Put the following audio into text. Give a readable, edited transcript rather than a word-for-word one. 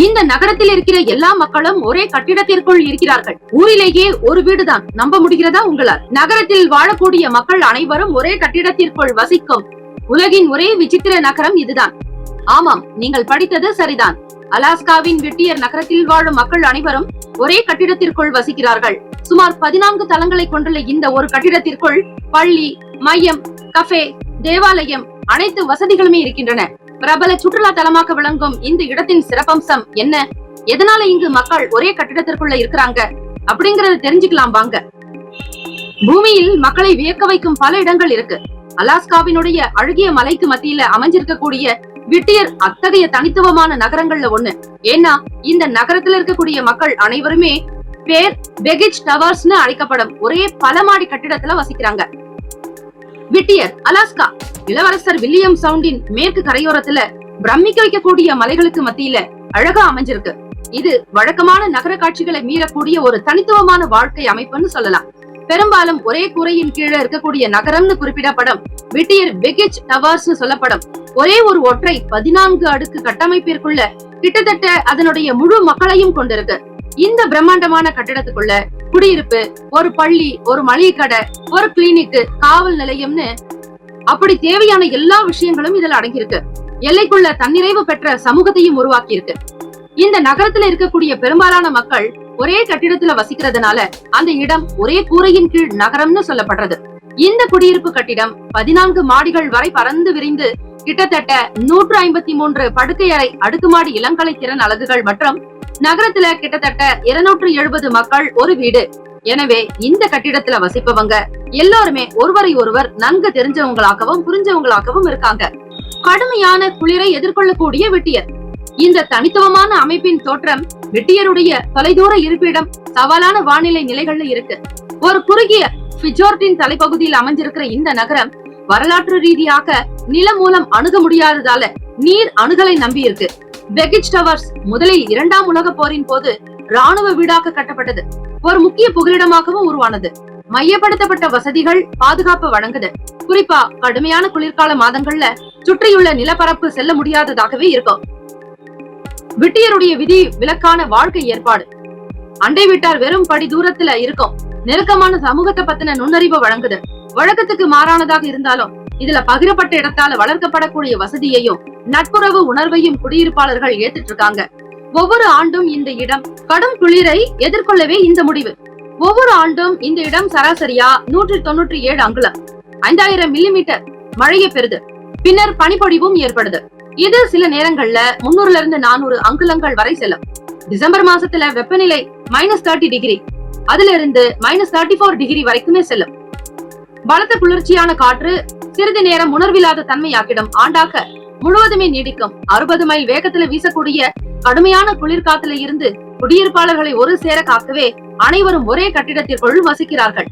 இந்த நகரத்தில் இருக்கிற எல்லா மக்களும் ஒரே கட்டிடத்திற்குள் இருக்கிறார்கள். ஊரிலேயே ஒரு வீடுதான். நம்ப முடிகிறதா உங்களால்? நகரத்தில் வாழக்கூடிய மக்கள் அனைவரும் ஒரே கட்டிடத்திற்குள் வசிக்கும் உலகின் ஒரே விசித்திர நகரம் இதுதான். ஆமாம், நீங்கள் படித்தது சரிதான். அலாஸ்காவின் விட்டியர் நகரத்தில் வாழும் மக்கள் அனைவரும் ஒரே கட்டிடத்திற்குள் வசிக்கிறார்கள். சுமார் 14 தளங்களை கொண்டுள்ள இந்த ஒரு கட்டிடத்திற்குள் பள்ளி, மையம், கஃபே, தேவாலயம், அனைத்து வசதிகளுமே இருக்கின்றன. பிரபல சுற்றுலா தலமாக விளங்கும் இந்த இடத்தின் சிறப்பம்சம் என்ன? எதனால இங்கு மக்கள் ஒரே கட்டிடத்திற்குள்ள இருக்கிறாங்க அப்படிங்கறத தெரிஞ்சுக்கலாம் வாங்க. பூமியில் மக்களை வியக்க வைக்கும் பல இடங்கள் இருக்கு. அலாஸ்காவினுடைய அழகிய மலைக்கு மத்தியில அமைஞ்சிருக்கக்கூடிய விட்டியர் அத்தகைய தனித்துவமான நகரங்கள்ல ஒண்ணு. ஏன்னா இந்த நகரத்துல இருக்கக்கூடிய மக்கள் அனைவருமே பேர் பெகிச் டவர்ஸ்னு அழைக்கப்படும் ஒரே பல மாடி கட்டிடத்துல வசிக்கிறாங்க. விட்டியர், அலாஸ்கா, இளவரசர் வில்லியம் சவுண்டின் மேற்கு கரையோரத்துல பிரமிக்க வைக்கக்கூடிய மலைகளுக்கு மத்தியில அழகா அமைஞ்சிருக்கு. இது வழக்கமான நகர காட்சிகளை மீறக்கூடிய ஒரு தனித்துவமான வாழ்க்கை அமைப்புன்னு சொல்லலாம். பெரும்பாலும் ஒரே கூரையின் கீழே இருக்கக்கூடிய நகரம்னு குறிப்பிடப்படும் விட்டியர் பெகிச் டவர்ஸ் சொல்லப்படும் ஒரே ஒரு ஒற்றை 14 அடுக்கு கட்டமைப்பிற்குள்ள கிட்டத்தட்ட அதனுடைய முழு மக்களையும் கொண்டிருக்கு. இந்த பிரம்மாண்டமான கட்டிடத்துக்குள்ள குடியிருப்பு, ஒரு பள்ளி, ஒரு மளிகை கடை, ஒரு கிளினிக், காவல் நிலையம்னு அப்படி தேவையான எல்லா விஷயங்களும் இதுல அடங்கியிருக்கு. எல்லைக்குள்ள தன்னிறைவு பெற்ற சமூகத்தையும் உருவாக்கி இருக்கு. இந்த நகரத்துல இருக்கக்கூடிய பெரும்பாலான மக்கள் ஒரே கட்டிடத்துல வசிக்கிறதுனால அந்த இடம் ஒரே கூரையின் கீழ் நகரம்னு சொல்லப்படுறது. இந்த குடியிருப்பு கட்டிடம் 14 மாடிகள் வரை பறந்து விரிந்து கிட்டத்தட்ட 153 படுக்கை அறை, அடுக்குமாடி இளங்கலை திறன் அலகுகள் மற்றும் நகரத்துல கிட்டத்தட்ட 270 மக்கள் ஒரு வீடு. எனவே இந்த கட்டிடத்துல வசிப்பவங்க எல்லாருமே ஒருவரை ஒருவர் நன்கு தெரிஞ்சவங்களாகவும் புரிஞ்சவங்களாகவும் இருக்காங்க. கடுமையான குளிரை எதிர்கொள்ளக்கூடிய விட்டியர். இந்த தனித்துவமான அமைப்பின் தோற்றம் விட்டியருடைய தொலைதூர இருப்பிடம் சவாலான வானிலை நிலைகள்ல இருக்கு. ஒரு குறுகிய ஃபிஜோர்டின் தலைப்பகுதியில் அமைஞ்சிருக்கிற இந்த நகரம் வரலாற்று ரீதியாக நிலம் மூலம் அணுக முடியாததால நீர் அணுகலை நம்பி இருக்கு. பெகிச் டவர்ஸ் முதலில் 2ஆம் உலக போரின் போது ராணுவ வீடாக கட்டப்பட்டது. ஒரு முக்கிய புகலிடமாகவும் உருவானது. மையப்படுத்தப்பட்ட வசதிகள் பாதுகாப்பு வழங்குது. குறிப்பா கடுமையான குளிர்கால மாதங்கள்ல சுற்றியுள்ள நிலப்பரப்பு செல்ல முடியாததாகவே இருக்கும். விட்டியருடைய விதி விலக்கான வாழ்க்கை ஏற்பாடு. அண்டை வீட்டார் வெறும் படி தூரத்துல இருக்கும். நெருக்கமான சமூகத்தை பத்தின நுண்ணறிவு வழங்குது. வழக்கத்துக்கு மாறானதாக இருந்தாலும் இதுல பகிரப்பட்ட இடத்தால வளர்க்கப்படக்கூடிய வசதியையும் நட்புறவு உணர்வையும் குடியிருப்பாளர்கள் ஏத்துட்டு இருக்காங்க. ஒவ்வொரு ஆண்டும் இந்த இடம் கடும் குளிரை எதிர்கொள்ளவே இந்த முடிவு. ஒவ்வொரு ஆண்டும் இந்த இடம் சராசரியா 197 அங்குலம், 5000 மில்லிமீட்டர் மழையை பெறுது. பின்னர் பனிப்பொழிவும் ஏற்படுது. இது சில நேரங்கள்ல 300 இருந்து 400 அங்குலங்கள் வரை செல்லும். டிசம்பர் மாசத்துல வெப்பநிலை -30 டிகிரி, அதுல இருந்து -34 டிகிரி வரைக்குமே செல்லும். பலத்த குளிர்ச்சியான காற்று சிறிது நேரம் உணர்வில்லாத தன்மையாக்கிடும். ஆண்டாக முழுவதுமே நீடிக்கும். 60 மைல் வேகத்துல வீசக்கூடிய கடுமையான குளிர்காத்துல இருந்து குடியிருப்பாளர்களை ஒரு சேர காக்கவே அனைவரும் ஒரே கட்டிடத்திற்குள் வசிக்கிறார்கள்.